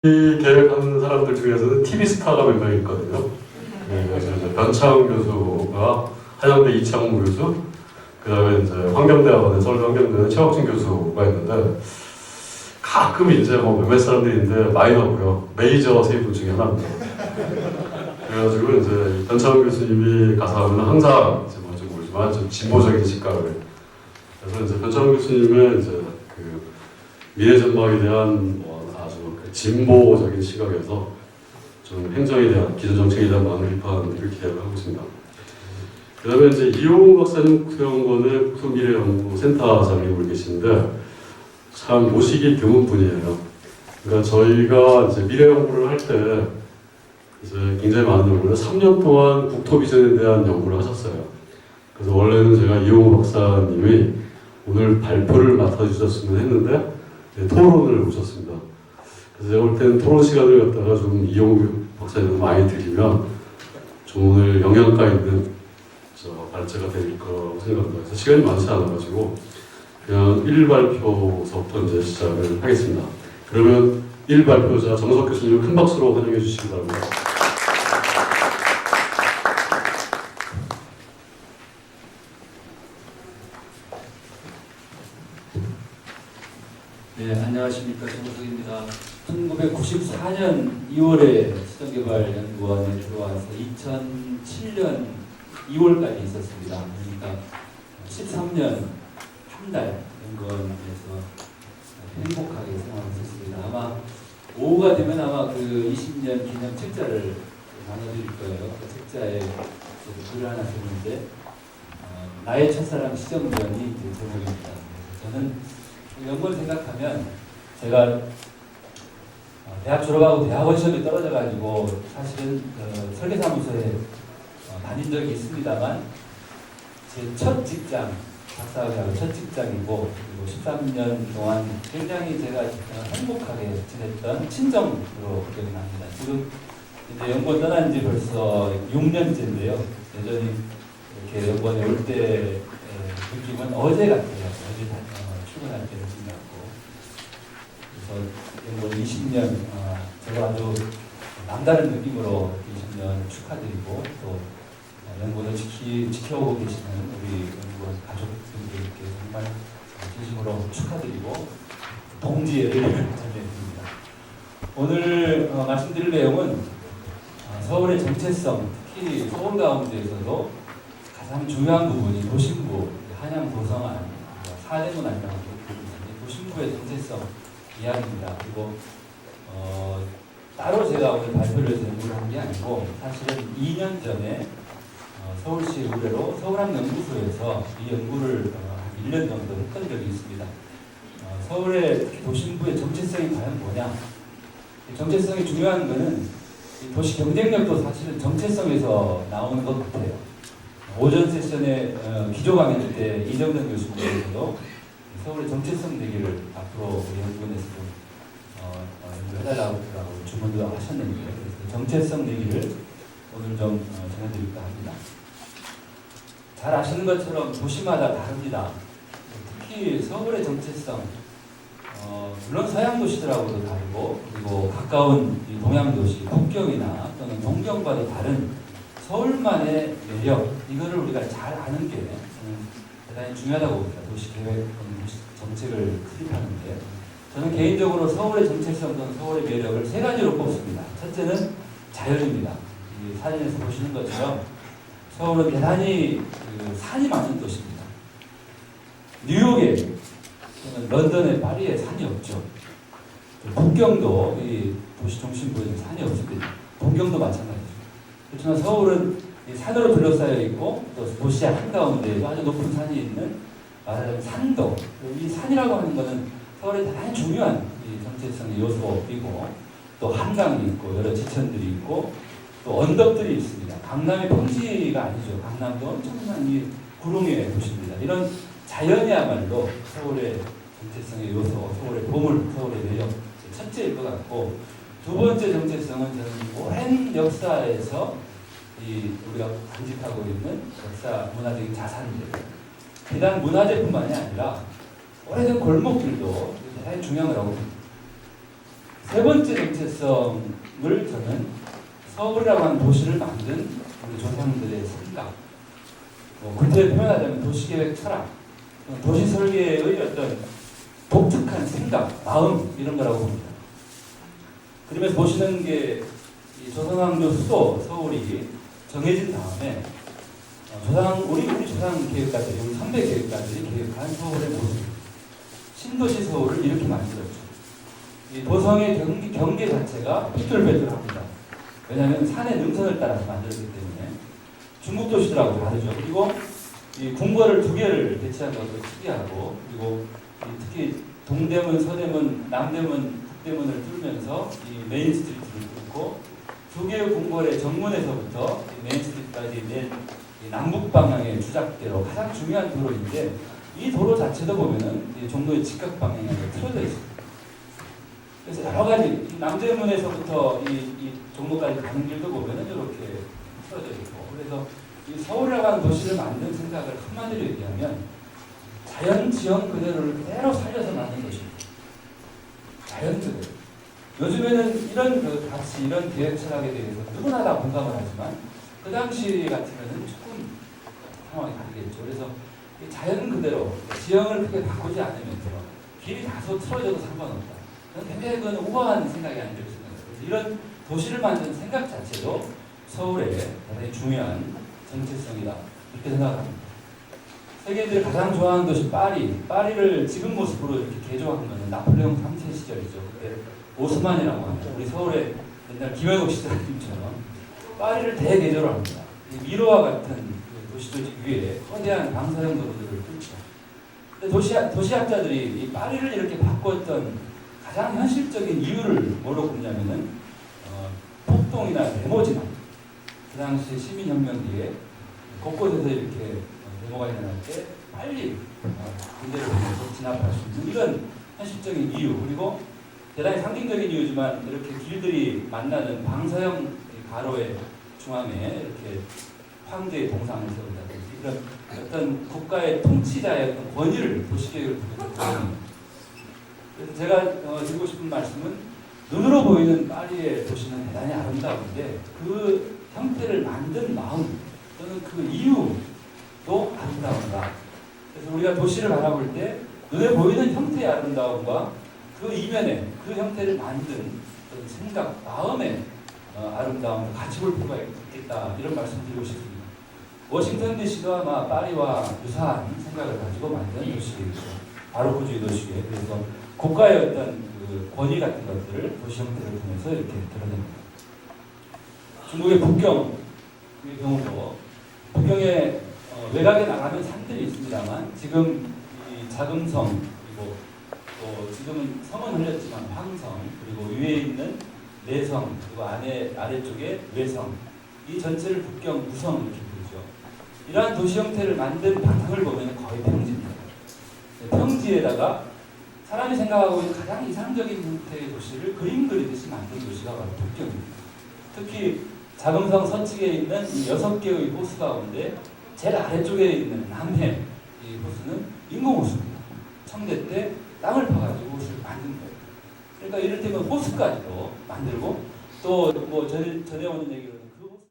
이 계획하는 사람들 중에서는 TV 스타가 몇 명 있거든요. 네, 그래서 이제 변창 교수가 한양대 이창무 교수, 그 다음에 이제 환경대학원의 서울 환경대는 최혁진 교수가 있는데 가끔 이제 뭐 몇몇 사람들이 있는데 마이너고요. 메이저 세 분 중에 하나입니다. 그래가지고 이제 변창 교수님이 가서 하면 항상 이제 뭔지 모르지만 좀 진보적인 시각을, 그래서 이제 변창 교수님의 이제 그 미래 전망에 대한 뭐 아주 그 진보적인 시각에서 좀 행정에 대한 기존 정책에 대한 많은 비판을 기대를 하고 있습니다. 그다음에 이제 이용우 박사님 국회연구원의 국토미래연구센터장님으로 계시는데 참 모시기 드문 분이에요. 그러니까 저희가 이제 미래 연구를 할 때 이제 굉장히 많은 연구를 3년 동안 국토 비전에 대한 연구를 하셨어요. 그래서 원래는 제가 이용우 박사님이 오늘 발표를 맡아주셨으면 했는데 네, 토론을 오셨습니다. 그래서 제가 볼 때는 토론 시간을 갖다가 좀 이용우 박사님 많이 드리면 좀 오늘 영양가 있는 발제가 될 거라고 생각합니다. 그래서 시간이 많지 않아가지고 그냥 1발표서부터 이제 시작을 하겠습니다. 그러면 1발표자 정석 교수님 큰 박수로 환영해 주시기 바랍니다. 네, 안녕하십니까. 정석입니다. 1994년 2월에 수정개발연구원에 들어와서 2007년 2월까지 있었습니다. 그러니까 13년 한 달 연구원에서 행복하게 생활했었습니다. 아마 오후가 되면 아마 그 20년 기념 책자를 나눠드릴 거예요. 그 책자에 글을 하나 썼는데 나의 첫사랑 시정전이 이제 제목입니다. 저는 연구를 생각하면 제가 대학 졸업하고 대학원 시험에 떨어져가지고 사실은 설계사무소에 다닌 적이 있습니다만 제 첫 직장, 박사학위하고 첫 직장이고 그리고 13년 동안 굉장히 제가 행복하게 지냈던 친정으로 기억이 납니다. 지금 이제 연구원 떠난 지 벌써 6년째인데요. 여전히 이렇게 연구원에 올 때 느낌은 어제 같아요. 어제 출근할 때 느낌 같고. 그래서 연구원 20년 제가 아주 남다른 느낌으로 20년 축하드리고 또 연구원을 지켜오고 계시는 우리 연구원 가족분들께 정말 진심으로 축하드리고 동지의 의미를 전해드립니다. 오늘 말씀드릴 내용은 서울의 정체성, 특히 서울 가운데에서도 가장 중요한 부분이 도심부, 한양 도성안, 사대문안이라고 부르는 도심부의 정체성 이야기입니다. 그리고 따로 제가 오늘 발표를 해서 연구를 한 게 아니고 사실은 2년 전에 서울시 의뢰로 서울학연구소에서 이 연구를 한 1년 정도 했던 적이 있습니다. 서울의 도심부의 정체성이 과연 뭐냐? 정체성이 중요한 것은 도시 경쟁력도 사실은 정체성에서 나오는 것 같아요. 오전 세션에 기조 강연 때 이정근 교수님께서도 서울의 정체성 내기를 앞으로 우리 연구원에서 좀 해달라고 주문도 하셨는데 정체성 내기를 오늘 좀 전해드릴까 합니다. 잘 아시는 것처럼 도시마다 다릅니다. 특히 서울의 정체성, 물론 서양 도시들하고도 다르고 그리고 가까운 동양 도시, 북경이나 또는 동경과도 다른 서울만의 매력, 이거를 우리가 잘 아는 게 대단히 중요하다고 봅니다. 도시 계획, 도시 정책을 수립하는데 저는 개인적으로 서울의 정체성 또는 서울의 매력을 세 가지로 꼽습니다. 첫째는 자연입니다. 이 사진에서 보시는 것처럼 서울은 대단히 산이 많은 도시입니다. 뉴욕에 또는 런던에 파리에 산이 없죠. 북경도 이 도시 중심부에는 산이 없습니다. 동경도 마찬가지죠. 그렇지만 서울은 산으로 둘러싸여 있고 또 도시 한가운데에도 아주 높은 산이 있는 말하자면 산도, 이 산이라고 하는 것은 서울의 대단히 중요한 이 정체성의 요소이고 또 한강이 있고 여러 지천들이 있고 또 언덕들이 있습니다. 강남의 평지가 아니죠. 강남도 엄청난 이 구름의 도시입니다. 이런 자연이야말로 서울의 정체성의 요소, 서울의 보물, 서울의 매력 첫째일 것 같고 두 번째 정체성은 저는 오랜 역사에서 우리가 간직하고 있는 역사 문화적인 자산들, 비단 문화재뿐만이 아니라 오래된 골목길도 대단히 중요한 거라고 봅니다. 세 번째 정체성을 저는 서울이라고 하는 도시를 만든 우리 조상들의 생각, 구체에 표현하자면 도시계획 철학, 도시 설계의 어떤 독특한 생각, 마음 이런 거라고 봅니다. 그러면서 보시는 게 이 조선왕조 수도 서울이 정해진 다음에 우리 조상 계획가들이, 우리 선배 계획가들이 계획한 서울의 모습, 신도시 서울을 이렇게 만들었죠. 이 도성의 경계 자체가 삐뚤빼뚤합니다. 왜냐하면 산의 능선을 따라서 만들었기 때문에 중국 도시들하고 다르죠. 그리고 이 궁궐을 두 개를 배치한 것도 특이하고, 그리고 특히 동대문, 서대문, 남대문, 북대문을 뚫으면서 이 메인 스트리트를 뚫고 두 개의 궁궐의 정문에서부터 메인 스트리트까지 낸 남북 방향의 주작대로 가장 중요한 도로인데, 이 도로 자체도 보면은 종로의 직각 방향에 틀어져 있습니다. 그래서 여러 가지 남대문에서부터 이 종로까지 가는 길도 보면은 이렇게 틀어져 있고, 그래서 이 서울이라고 하는 도시를 만든 생각을 한마디로 얘기하면 자연 지형 그대로를 그대로 살려서 만든 것입니다. 자연 그대로. 요즘에는 이런 가치, 이런 계획 철학에 대해서 누구나 다 공감을 하지만 그 당시 같으면은 조금 상황이 다르겠죠. 그래서 이 자연 그대로 지형을 크게 바꾸지 않으면서 길이 다소 틀어져도 상관없다. 굉장히 그건 우아한 생각이 아니라고 생각해요. 이런 도시를 만든 생각 자체도 서울의 대단히 중요한 정체성이다, 이렇게 생각합니다. 세계인들이 가장 좋아하는 도시 파리를 지금 모습으로 이렇게 개조한 것은 나폴레옹 3세 시절이죠. 그때 오스만이라고 하는 우리 서울의 옛날 김현옥 시장님처럼 파리를 대개조를 합니다. 미로와 같은 도시 조직 위에 거대한 방사형 도로들을 뚫죠. 근데 도시학자들이 이 파리를 이렇게 바꿨던 가장 현실적인 이유를 뭐로 꼽냐면은 폭동이나 데모 진압. 그 당시 시민혁명 뒤에 곳곳에서 이렇게 데모가 일어날 때 빨리 군대를 보내서 진압할 수 있는 이런 현실적인 이유, 그리고 대단히 상징적인 이유지만 이렇게 길들이 만나는 방사형 가로의 중앙에 이렇게 황제의 동상을 세운다든지 이런 어떤 국가의 통치자의 어떤 권위를 도시계획을 보여줍니다. 그래서 제가 드리고 싶은 말씀은, 눈으로 보이는 파리의 도시는 대단히 아름다운데 그 형태를 만든 마음 또는 그 이유도 아름다운가. 그래서 우리가 도시를 바라볼 때 눈에 보이는 형태의 아름다움과 그 이면에 그 형태를 만든 어떤 생각, 마음의 아름다움을 같이 볼 필요가 있겠다, 이런 말씀 드리고 싶습니다. 워싱턴 DC도 아마 파리와 유사한 생각을 가지고 만든 도시이죠. 바로크주의 도시에. 그래서 국가의 어떤 그 권위 같은 것들을 도시 형태를 통해서 이렇게 드러냅니다. 중국의 북경의 경우도 북경에 외곽에 나가면 산들이 있습니다만 지금 이 자금성, 그리고 또 지금은 성은 흘렸지만 황성, 그리고 위에 있는 내성, 그리고 아래쪽에 외성, 이 전체를 북경 무성 이렇게 부르죠. 이러한 도시 형태를 만든 바탕을 보면 거의 평지입니다. 평지에다가 사람이 생각하고 있는 가장 이상적인 형태의 도시를 그림 그리듯이 만든 도시가 바로 북경입니다. 특히 자금성 서측에 있는 이 6개의 호수 가운데 제일 아래쪽에 있는 남해 이 호수는 인공호수입니다. 청대 때 땅을 파가지고 호수를 만든 거예요. 그러니까 이를테면 호수까지도 만들고, 또 뭐 전에 오는 얘기로